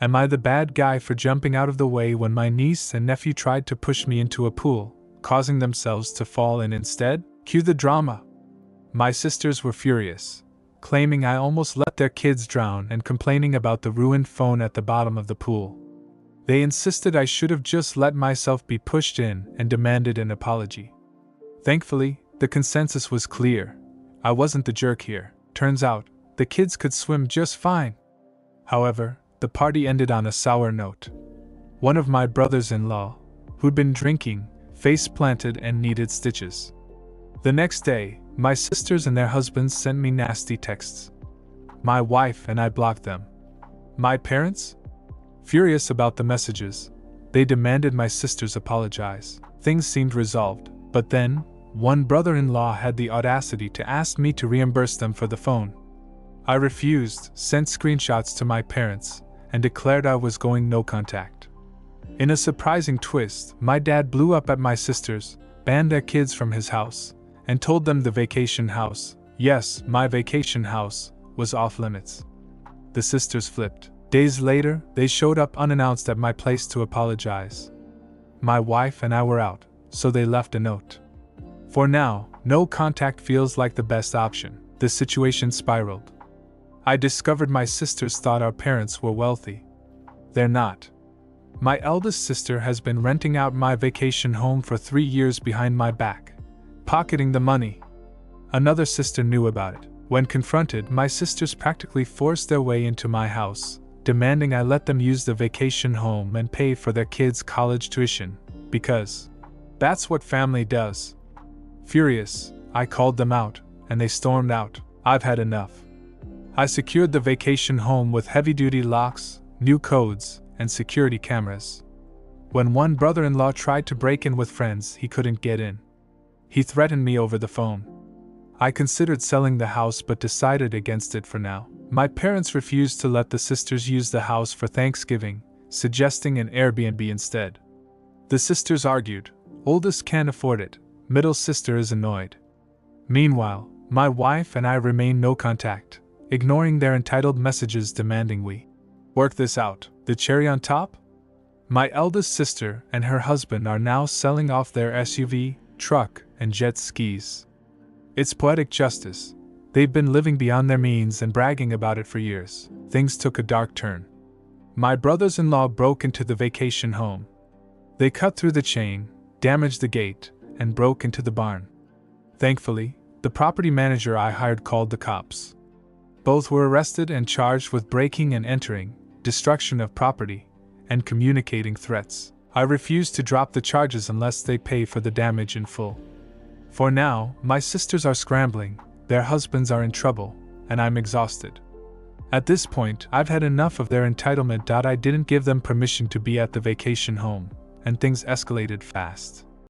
Am I the bad guy for jumping out of the way when my niece and nephew tried to push me into a pool, causing themselves to fall in instead? Cue the drama. My sisters were furious, claiming I almost let their kids drown and complaining about the ruined phone at the bottom of the pool. They insisted I should have just let myself be pushed in and demanded an apology. Thankfully, the consensus was clear. I wasn't the jerk here. Turns out, the kids could swim just fine. However, the party ended on a sour note. One of my brothers-in-law, who'd been drinking, face-planted and needed stitches. The next day, my sisters and their husbands sent me nasty texts. My wife and I blocked them. My parents? Furious about the messages, they demanded my sisters apologize. Things seemed resolved, but then, one brother-in-law had the audacity to ask me to reimburse them for the phone. I refused, sent screenshots to my parents, and declared I was going no contact. In a surprising twist, my dad blew up at my sisters, banned their kids from his house, and told them the vacation house, yes, my vacation house, was off limits. The sisters flipped. Days later, they showed up unannounced at my place to apologize. My wife and I were out, so they left a note. For now, no contact feels like the best option. The situation spiraled. I discovered my sisters thought our parents were wealthy. They're not. My eldest sister has been renting out my vacation home for 3 years behind my back, pocketing the money. Another sister knew about it. When confronted, my sisters practically forced their way into my house, demanding I let them use the vacation home and pay for their kids' college tuition, because that's what family does. Furious, I called them out, and they stormed out. I've had enough. I secured the vacation home with heavy-duty locks, new codes, and security cameras. When one brother-in-law tried to break in with friends, he couldn't get in. He threatened me over the phone. I considered selling the house but decided against it for now. My parents refused to let the sisters use the house for Thanksgiving, suggesting an Airbnb instead. The sisters argued. Oldest can't afford it. Middle sister is annoyed. Meanwhile, my wife and I remain no contact, ignoring their entitled messages demanding we work this out. The cherry on top? My eldest sister and her husband are now selling off their SUV, truck, and jet skis. It's poetic justice. They've been living beyond their means and bragging about it for years. Things took a dark turn. My brothers-in-law broke into the vacation home. They cut through the chain, damaged the gate, and broke into the barn. Thankfully, the property manager I hired called the cops. Both were arrested and charged with breaking and entering, destruction of property, and communicating threats. I refuse to drop the charges unless they pay for the damage in full. For now, my sisters are scrambling, their husbands are in trouble, and I'm exhausted. At this point, I've had enough of their entitlement. I didn't give them permission to be at the vacation home, and things escalated fast.